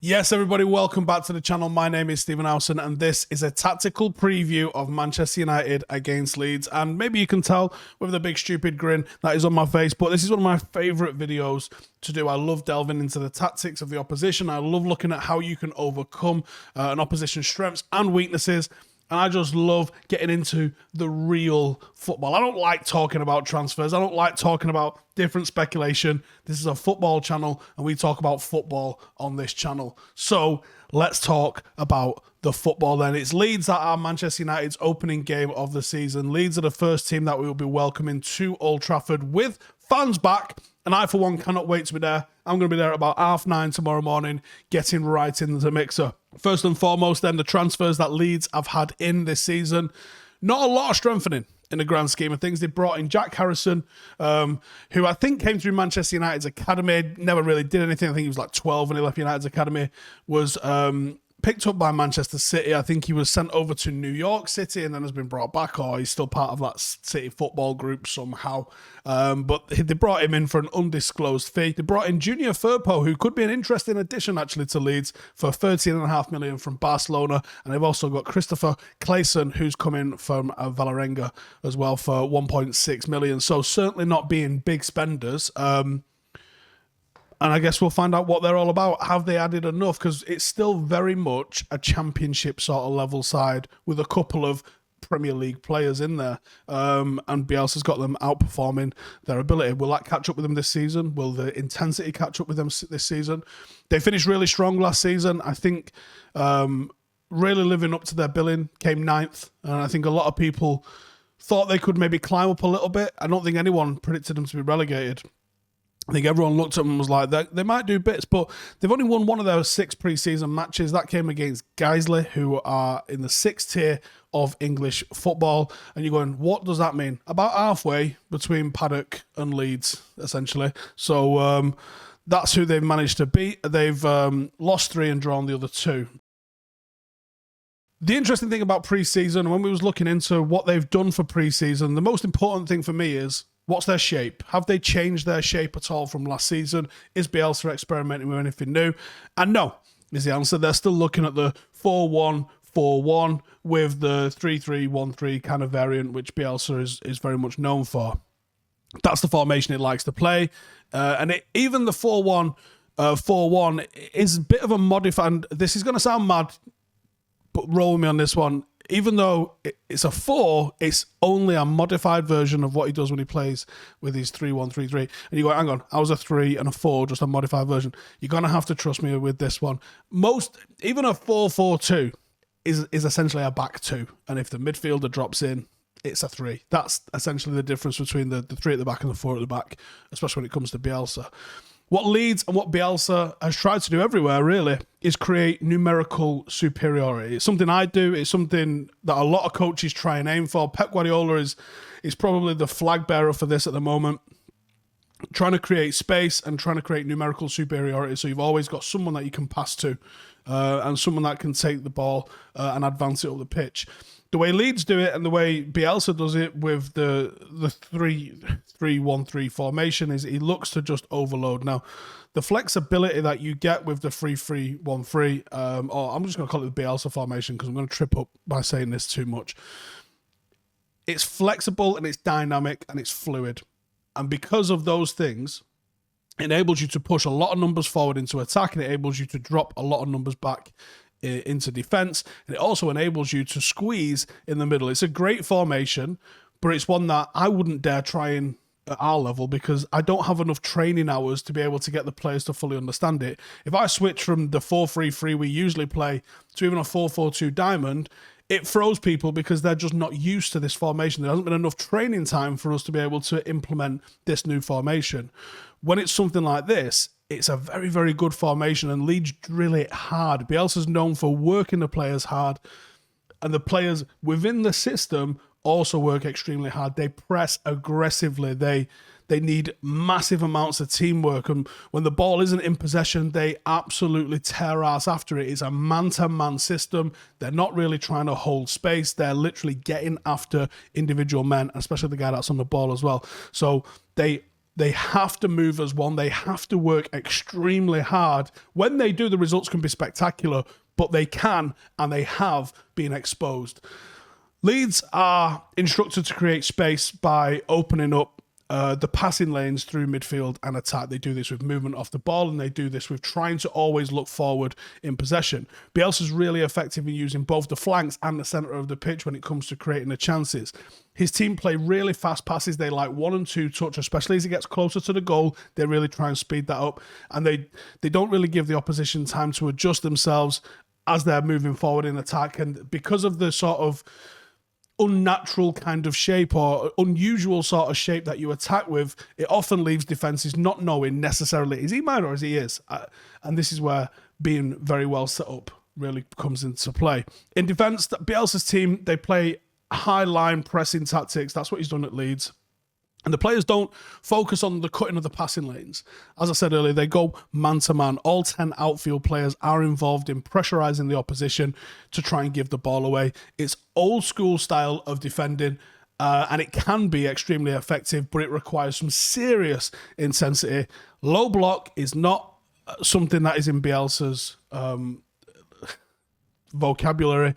Yes, everybody, welcome back to the channel. My name is Stephen Howson, and this is a tactical preview of Manchester United against Leeds. And maybe you can tell with the big stupid grin that is on my face, but this is one of my favourite videos to do. I love delving into the tactics of the opposition. I love looking at how you can overcome an opposition's strengths and weaknesses. And I just love getting into the real football. I don't like talking about transfers. I don't like talking about different speculation. This is a football channel, and we talk about football on this channel. So let's talk about the football then. It's Leeds that are Manchester United's opening game of the season. Leeds are the first team that we will be welcoming to Old Trafford with fans back. And I, for one, cannot wait to be there. I'm going to be there at about 9:30 tomorrow morning, getting right into the mixer. First and foremost, then, the transfers that Leeds have had in this season. Not a lot of strengthening in the grand scheme of things. They brought in Jack Harrison, who I think came through Manchester United's academy, never really did anything. I think he was like 12 when he left United's academy, was picked up by Manchester City. I think he was sent over to New York City and then has been brought back, or he's still part of that City football group somehow. But they brought him in for an undisclosed fee. They brought in Junior Firpo, who could be an interesting addition actually to Leeds, for 13.5 million from Barcelona. And they've also got Christopher Clayson, who's coming from Valerenga as well for 1.6 million. So certainly not being big spenders. And I guess we'll find out what they're all about. Have they added enough? Because it's still very much a championship sort of level side with a couple of Premier League players in there. And Bielsa's got them outperforming their ability. Will that catch up with them this season? Will the intensity catch up with them this season? They finished really strong last season. I think really living up to their billing, came 9th. And I think a lot of people thought they could maybe climb up a little bit. I don't think anyone predicted them to be relegated. I think everyone looked at them and was like, they might do bits, but they've only won one of their 6 pre-season matches. That came against Guiseley, who are in the 6th tier of English football. And you're going, what does that mean? About halfway between Paddock and Leeds, essentially. So that's who they've managed to beat. They've lost 3 and drawn the other 2. The interesting thing about pre-season, when we was looking into what they've done for pre-season, the most important thing for me is, what's their shape? Have they changed their shape at all from last season? Is Bielsa experimenting with anything new? And no, is the answer. They're still looking at the 4-1-4-1 with the 3-3-1-3 kind of variant, which Bielsa is very much known for. That's the formation it likes to play. Even the 4-1-4-1 is a bit of a modified. This is going to sound mad, but roll with me on this one. Even though it's a 4, it's only a modified version of what he does when he plays with his 3-1-3-3. And you go, hang on, I was a 3 and a 4, just a modified version. You're going to have to trust me with this one. Even a 4-4-2 is essentially a back 2. And if the midfielder drops in, it's a 3. That's essentially the difference between the 3 at the back and the 4 at the back, especially when it comes to Bielsa. What Leeds and what Bielsa has tried to do everywhere, really, is create numerical superiority. It's something I do. It's something that a lot of coaches try and aim for. Pep Guardiola is probably the flag bearer for this at the moment. Trying to create space and trying to create numerical superiority. So you've always got someone that you can pass to and someone that can take the ball and advance it up the pitch. The way Leeds do it and the way Bielsa does it with the 3-1-3 formation is he looks to just overload. Now, the flexibility that you get with the 3-3-1-3, or I'm just going to call it the Bielsa formation because I'm going to trip up by saying this too much. It's flexible and it's dynamic and it's fluid. And because of those things, it enables you to push a lot of numbers forward into attack, and it enables you to drop a lot of numbers back into defense, and it also enables you to squeeze in the middle. It's a great formation, but it's one that I wouldn't dare try in at our level because I don't have enough training hours to be able to get the players to fully understand it. If I switch from the 4-3-3 we usually play to even a 4-4-2 diamond, it throws people because they're just not used to this formation. There hasn't been enough training time for us to be able to implement this new formation. When it's something like this, it's a very, very good formation, and Leeds drill it hard. Bielsa's known for working the players hard, and the players within the system also work extremely hard. They press aggressively. They need massive amounts of teamwork, and when the ball isn't in possession, they absolutely tear ass after it. It's a man-to-man system. They're not really trying to hold space. They're literally getting after individual men, especially the guy that's on the ball as well. So they They have to move as one. They have to work extremely hard. When they do, the results can be spectacular, but they can and they have been exposed. Leeds are instructed to create space by opening up the passing lanes through midfield and attack. They do this with movement off the ball, and they do this with trying to always look forward in possession. Bielsa's really effective in using both the flanks and the centre of the pitch when it comes to creating the chances. His team play really fast passes. They like 1 and 2 touch, especially as it gets closer to the goal. They really try and speed that up, and they don't really give the opposition time to adjust themselves as they're moving forward in attack. And because of the sort of unnatural kind of shape or unusual sort of shape that you attack with, it often leaves defenses not knowing necessarily, is he mine or is he his? And this is where being very well set up really comes into play. In defence, Bielsa's team, they play high line pressing tactics. That's what he's done at Leeds. And the players don't focus on the cutting of the passing lanes. As I said earlier, they go man-to-man. All 10 outfield players are involved in pressurising the opposition to try and give the ball away. It's old-school style of defending, and it can be extremely effective, but it requires some serious intensity. Low block is not something that is in Bielsa's vocabulary.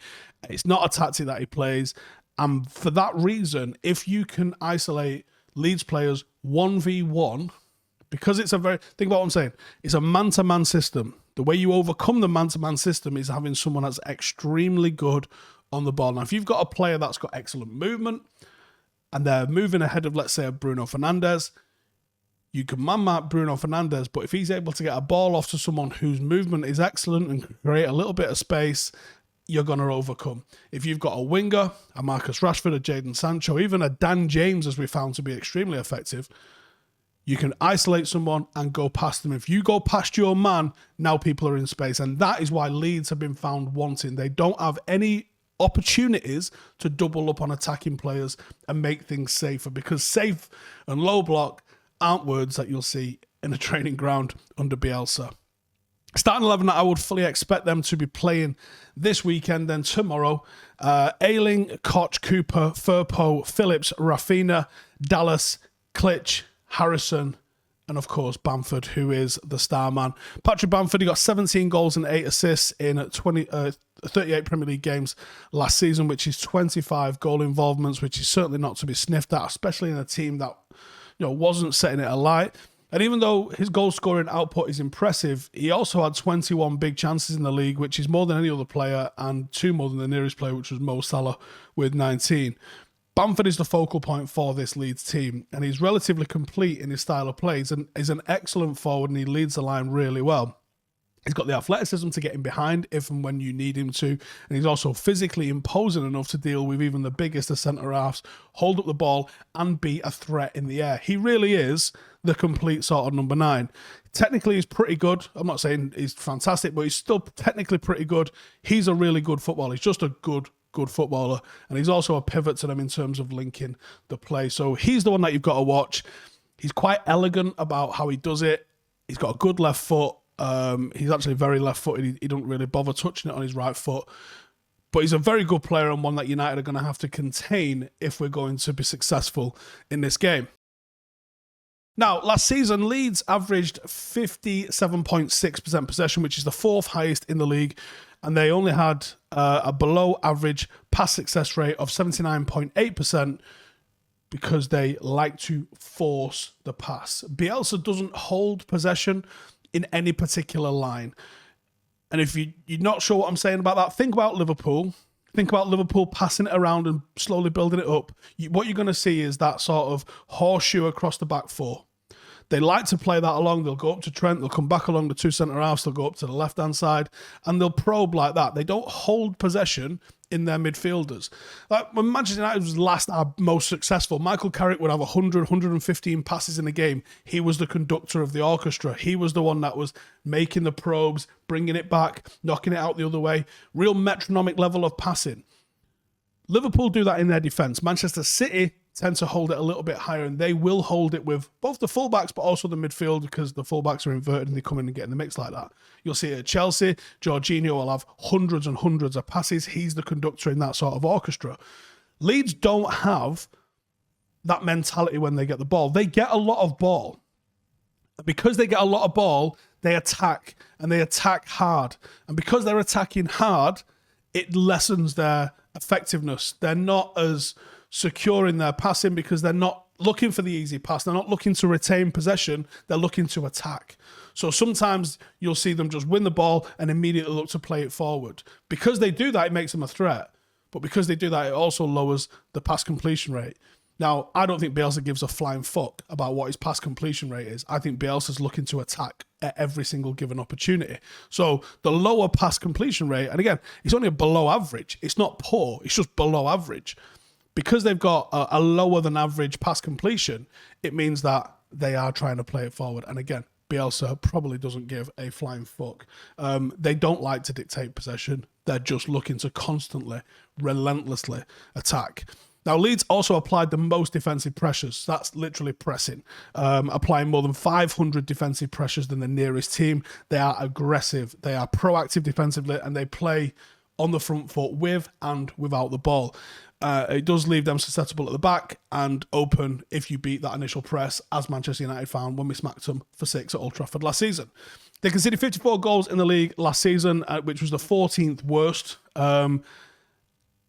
It's not a tactic that he plays. And for that reason, if you can isolate Leeds players 1v1, because it's think about what I'm saying, it's a man-to-man system. The way you overcome the man-to-man system is having someone that's extremely good on the ball. Now, if you've got a player that's got excellent movement and they're moving ahead of, let's say, a Bruno Fernandes, you can man-mark Bruno Fernandes, but if he's able to get a ball off to someone whose movement is excellent and can create a little bit of space, you're going to overcome. If you've got a winger, a Marcus Rashford, a Jadon Sancho, even a Dan James, as we found to be extremely effective, you can isolate someone and go past them. If you go past your man, now people are in space. And that is why Leeds have been found wanting. They don't have any opportunities to double up on attacking players and make things safer, because safe and low block aren't words that you'll see in a training ground under Bielsa. Starting 11 that I would fully expect them to be playing this weekend, then tomorrow. Ayling, Koch, Cooper, Firpo, Phillips, Rafinha, Dallas, Klitsch, Harrison, and of course Bamford, who is the star man. Patrick Bamford, he got 17 goals and 8 assists in 38 Premier League games last season, which is 25 goal involvements, which is certainly not to be sniffed at, especially in a team that wasn't setting it alight. And even though his goal-scoring output is impressive, he also had 21 big chances in the league, which is more than any other player, and 2 more than the nearest player, which was Mo Salah with 19. Bamford is the focal point for this Leeds team, and he's relatively complete in his style of play. He's an excellent forward, and he leads the line really well. He's got the athleticism to get in behind if and when you need him to, and he's also physically imposing enough to deal with even the biggest of centre-halves, hold up the ball, and be a threat in the air. He really is the complete sort of number 9. Technically, he's pretty good. I'm not saying he's fantastic, but he's still technically pretty good. He's a really good footballer. He's just a good footballer, and he's also a pivot to them in terms of linking the play. So he's the one that you've got to watch. He's quite elegant about how he does it. He's got a good left foot. He's actually very left-footed. He don't really bother touching it on his right foot. But he's a very good player, and one that United are going to have to contain if we're going to be successful in this game. Now, last season, Leeds averaged 57.6% possession, which is the 4th highest in the league, and they only had a below-average pass success rate of 79.8%, because they like to force the pass. Bielsa doesn't hold possession in any particular line. And if you're not sure what I'm saying about that, think about Liverpool. Think about Liverpool passing it around and slowly building it up. What you're going to see is that sort of horseshoe across the back 4. They like to play that along. They'll go up to Trent. They'll come back along the 2 centre-halves. They'll go up to the left-hand side. And they'll probe like that. They don't hold possession in their midfielders. Like when Manchester United was last our most successful, Michael Carrick would have 100, 115 passes in a game. He was the conductor of the orchestra. He was the one that was making the probes, bringing it back, knocking it out the other way. Real metronomic level of passing. Liverpool do that in their defence. Manchester City tend to hold it a little bit higher, and they will hold it with both the fullbacks but also the midfield, because the fullbacks are inverted and they come in and get in the mix like that. You'll see it at Chelsea. Jorginho will have hundreds and hundreds of passes. He's the conductor in that sort of orchestra. Leeds don't have that mentality when they get the ball. They get a lot of ball, Because they get a lot of ball, they attack, and they attack hard. And because they're attacking hard, it lessens their effectiveness. They're not as secure in their passing because they're not looking for the easy pass. They're not looking to retain possession. They're looking to attack. So sometimes you'll see them just win the ball and immediately look to play it forward. Because they do that, it makes them a threat. But because they do that, it also lowers the pass completion rate. Now, I don't think Bielsa gives a flying fuck about what his pass completion rate is. I think Bielsa's looking to attack at every single given opportunity. So the lower pass completion rate, and again, it's only a below average. It's not poor. It's just below average. Because they've got a lower than average pass completion, it means that they are trying to play it forward. And again, Bielsa probably doesn't give a flying fuck. They don't like to dictate possession. They're just looking to constantly, relentlessly attack. Now, Leeds also applied the most defensive pressures. That's literally pressing, applying more than 500 defensive pressures than the nearest team. They are aggressive. They are proactive defensively, and they play on the front foot with and without the ball. It does leave them susceptible at the back and open if you beat that initial press, as Manchester United found when we smacked them for 6 at Old Trafford last season. They conceded 54 goals in the league last season, which was the 14th worst,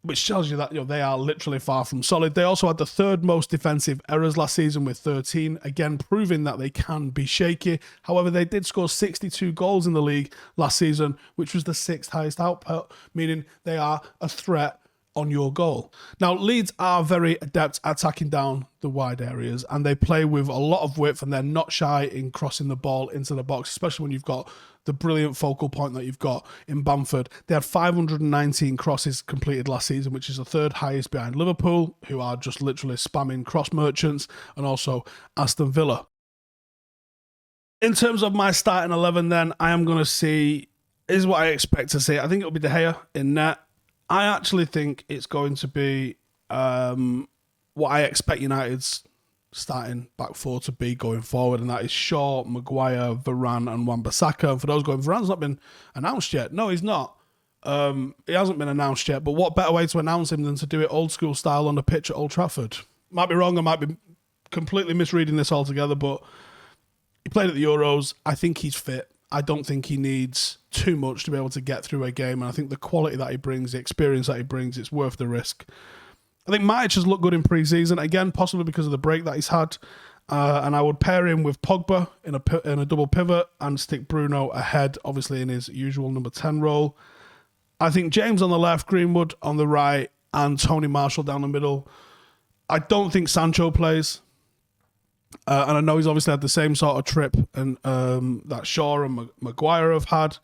which tells you that they are literally far from solid. They also had the 3rd most defensive errors last season with 13, again proving that they can be shaky. However, they did score 62 goals in the league last season, which was the 6th highest output, meaning they are a threat on your goal. Now, Leeds are very adept at attacking down the wide areas, and they play with a lot of width, and they're not shy in crossing the ball into the box, especially when you've got the brilliant focal point that you've got in Bamford. They had 519 crosses completed last season, which is the 3rd highest behind Liverpool, who are just literally spamming cross merchants, and also Aston Villa. In terms of my starting 11 then, I am going to see, is what I expect to see. I think it'll be De Gea in net. I actually think it's going to be what I expect United's starting back four to be going forward, and that is Shaw, Maguire, Varane and Wan-Bissaka. And for those going, Varane's not been announced yet. No, he's not. He hasn't been announced yet, but what better way to announce him than to do it old school style on the pitch at Old Trafford? Might be wrong, I might be completely misreading this altogether, but he played at the Euros. I think he's fit. I don't think he needs too much to be able to get through a game, and I think the quality that he brings, the experience that he brings, it's worth the risk. I think Matic has looked good in pre-season, again, possibly because of the break that he's had, and I would pair him with Pogba in a double pivot and stick Bruno ahead, obviously in his usual number 10 role. I think James on the left, Greenwood on the right, and Tony Marshall down the middle. I don't think Sancho plays. And I know he's obviously had the same sort of trip and that Shaw and Maguire have had.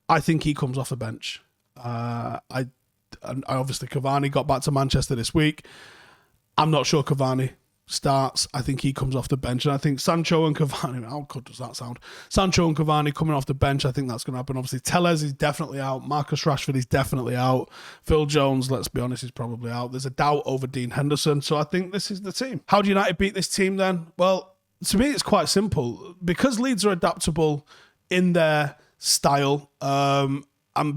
I think he comes off the bench. I obviously Cavani got back to Manchester this week. I'm not sure Cavani starts. I think he comes off the bench. And I think Sancho and Cavani, how good does that sound? Sancho and Cavani coming off the bench, I think that's going to happen. Obviously, Tellez is definitely out. Marcus Rashford is definitely out. Phil Jones, let's be honest, is probably out. There's a doubt over Dean Henderson. So I think this is the team. How do United beat this team then? Well, to me, it's quite simple. Because Leeds are adaptable in their style, and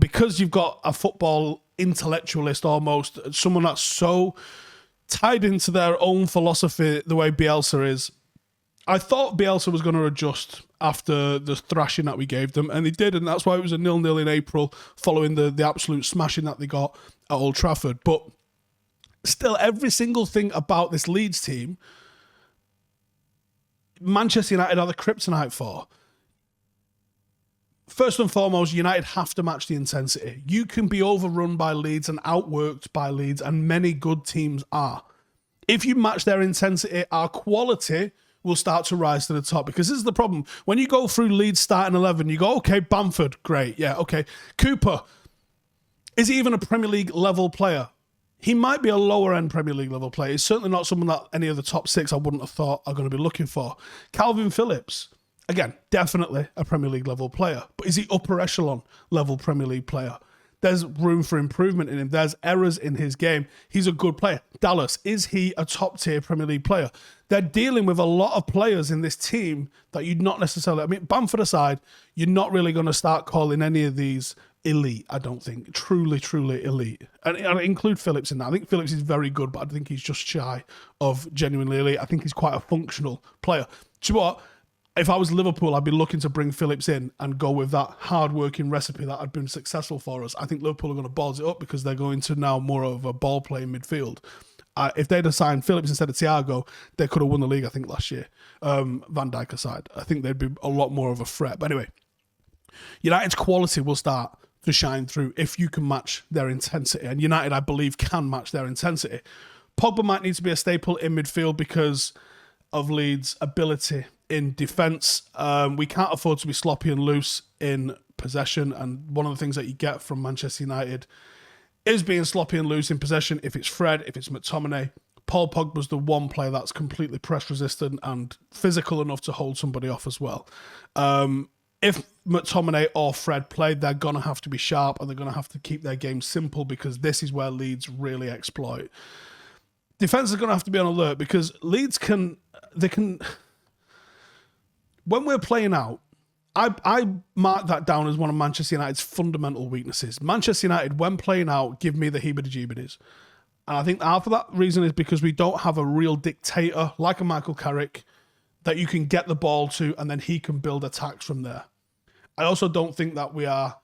because you've got a football intellectualist almost, someone that's so tied into their own philosophy the way Bielsa is. I thought Bielsa was going to adjust after the thrashing that we gave them, and he did, and that's why it was a 0-0 in April following the absolute smashing that they got at Old Trafford. But still, every single thing about this Leeds team, Manchester United are the kryptonite for. First and foremost, United have to match the intensity. You can be overrun by Leeds and outworked by Leeds, and many good teams are. If you match their intensity, our quality will start to rise to the top. Because this is the problem. When you go through Leeds starting 11, you go, okay, Bamford, great. Yeah, okay. Cooper, is he even a Premier League level player? He might be a lower end Premier League level player. He's certainly not someone that any of the top six I wouldn't have thought are going to be looking for. Calvin Phillips, again, definitely a Premier League level player. But is he upper echelon level Premier League player? There's room for improvement in him. There's errors in his game. He's a good player. Dallas, is he a top tier Premier League player? They're dealing with a lot of players in this team that you'd not necessarily... I mean, Bamford aside, you're not really going to start calling any of these elite, I don't think. Truly, truly elite. And I include Phillips in that. I think Phillips is very good, but I think he's just shy of genuinely elite. I think he's quite a functional player. Do you know what? if I was Liverpool, I'd be looking to bring Phillips in and go with that hard-working recipe that had been successful for us. I think Liverpool are going to balls it up because they're going to now more of a ball-playing midfield. If they'd have signed Phillips instead of Thiago, they could have won the league, I think, last year. Van Dijk aside. I think they'd be a lot more of a threat. But anyway, United's quality will start to shine through if you can match their intensity. And United, I believe, can match their intensity. Pogba might need to be a staple in midfield because of Leeds' ability in defence. We can't afford to be sloppy and loose in possession. And one of the things that you get from Manchester United is being sloppy and loose in possession. If it's Fred, if it's McTominay, Paul Pogba's the one player that's completely press resistant and physical enough to hold somebody off as well. If McTominay or Fred play, they're going to have to be sharp and they're going to have to keep their game simple because this is where Leeds really exploit. Defence is going to have to be on alert because Leeds can... When we're playing out, I mark that down as one of Manchester United's fundamental weaknesses. Manchester United, when playing out, give me the heebie-jeebies. And I think half of that reason is because we don't have a real dictator like a Michael Carrick that you can get the ball to and then he can build attacks from there. I also don't think that we are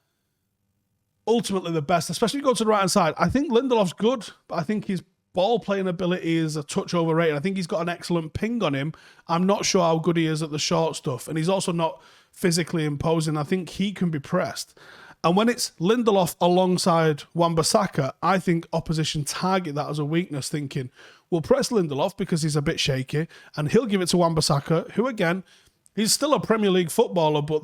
ultimately the best, especially if you go to the right-hand side. I think Lindelof's good, but I think his ball-playing ability is a touch overrated. I think he's got an excellent ping on him. I'm not sure how good he is at the short stuff. And he's also not physically imposing. I think he can be pressed. And when it's Lindelof alongside Wan-Bissaka, I think opposition target that as a weakness, thinking, we'll press Lindelof because he's a bit shaky, and he'll give it to Wan-Bissaka, who again, he's still a Premier League footballer, but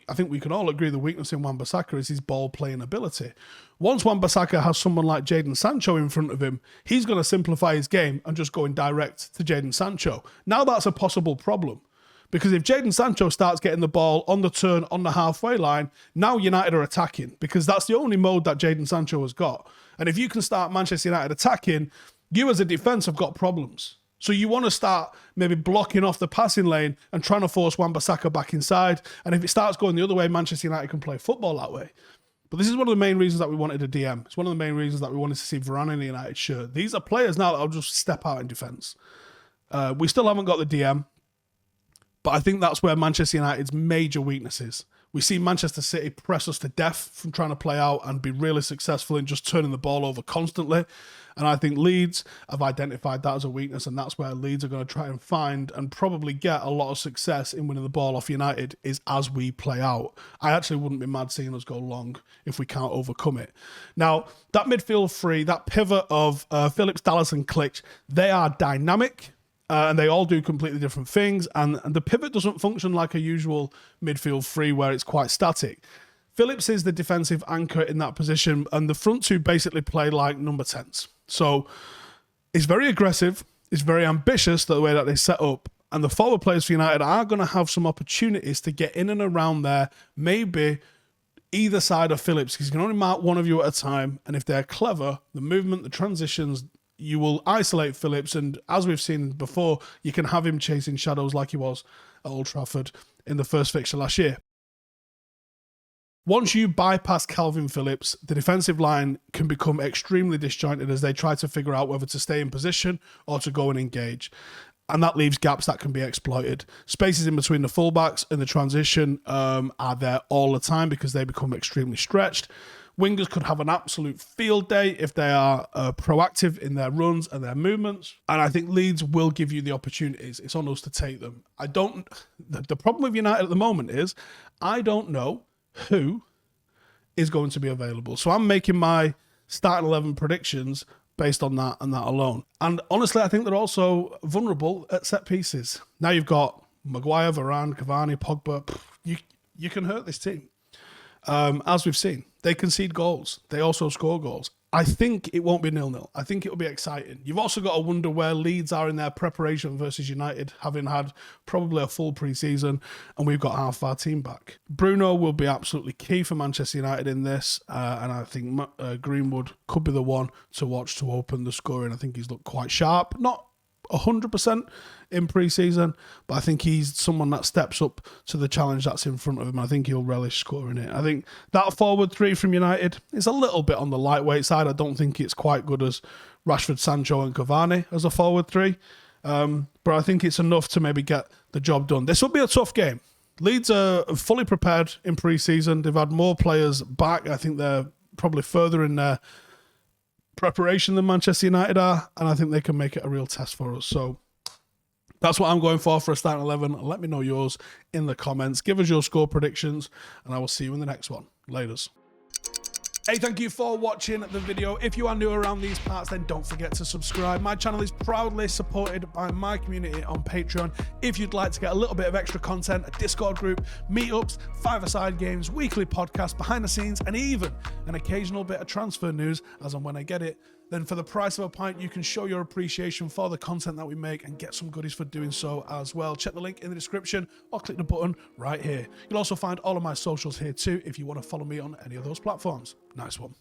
I think we can all agree the weakness in Wan-Bissaka is his ball-playing ability. Once Wan-Bissaka has someone like Jadon Sancho in front of him, he's going to simplify his game and just go in direct to Jadon Sancho. Now that's a possible problem. Because if Jadon Sancho starts getting the ball on the turn, on the halfway line, now United are attacking. Because that's the only mode that Jadon Sancho has got. And if you can start Manchester United attacking, you as a defence have got problems. So you want to start maybe blocking off the passing lane and trying to force Wan-Bissaka back inside. And if it starts going the other way, Manchester United can play football that way. But this is one of the main reasons that we wanted a DM. It's one of the main reasons that we wanted to see Varane in the United shirt. These are players now that will just step out in defence. We still haven't got the DM. But I think that's where Manchester United's major weakness is. We see Manchester City press us to death from trying to play out and be really successful in just turning the ball over constantly. And I think Leeds have identified that as a weakness, and that's where Leeds are going to try and find and probably get a lot of success in winning the ball off United is as we play out. I actually wouldn't be mad seeing us go long if we can't overcome it. Now, that midfield three, that pivot of Phillips, Dallas and Klich, they are dynamic. And they all do completely different things. And the pivot doesn't function like a usual midfield three where it's quite static. Phillips is the defensive anchor in that position. And the front two basically play like number 10s. So it's very aggressive. It's very ambitious the way that they set up. And the forward players for United are going to have some opportunities to get in and around there. Maybe either side of Phillips. Because you can only mark one of you at a time. And if they're clever, the movement, the transitions, you will isolate Phillips, and as we've seen before, you can have him chasing shadows like he was at Old Trafford in the first fixture last year. Once you bypass Calvin Phillips, the defensive line can become extremely disjointed as they try to figure out whether to stay in position or to go and engage. And that leaves gaps that can be exploited. Spaces in between the fullbacks and the transition are there all the time because they become extremely stretched. Wingers could have an absolute field day if they are proactive in their runs and their movements. And I think Leeds will give you the opportunities. It's on us to take them. The problem with United at the moment is I don't know who is going to be available. So I'm making my starting 11 predictions based on that and that alone. And honestly, I think they're also vulnerable at set pieces. Now you've got Maguire, Varane, Cavani, Pogba. You can hurt this team. As we've seen, they concede goals. They also score goals. I think it won't be 0-0. I think it'll be exciting. You've also got to wonder where Leeds are in their preparation versus United, having had probably a full pre-season, and we've got half our team back. Bruno will be absolutely key for Manchester United in this, and I think Greenwood could be the one to watch to open the scoring. I think he's looked quite sharp. Not 100% in pre-season, but I think he's someone that steps up to the challenge that's in front of him. I think he'll relish scoring it. I think that forward three from United is a little bit on the lightweight side. I don't think it's quite good as Rashford, Sancho and Cavani as a forward three. But but I think it's enough to maybe get the job done. This will be a tough game. Leeds are fully prepared in pre-season. They've had more players back. I think they're probably further in their preparation than Manchester United are, and I think they can make it a real test for us. So that's what I'm going for a starting 11. Let me know yours in the comments. Give us your score predictions, and I will see you in the next one. Laters. Hey, thank you for watching the video. If you are new around these parts, then don't forget to subscribe. My channel is proudly supported by my community on Patreon. If you'd like to get a little bit of extra content, a Discord group, meetups, five-a-side games, weekly podcasts, behind the scenes, and even an occasional bit of transfer news as and when I get it, then for the price of a pint, you can show your appreciation for the content that we make and get some goodies for doing so as well. Check the link in the description or click the button right here. You'll also find all of my socials here too if you want to follow me on any of those platforms. Nice one.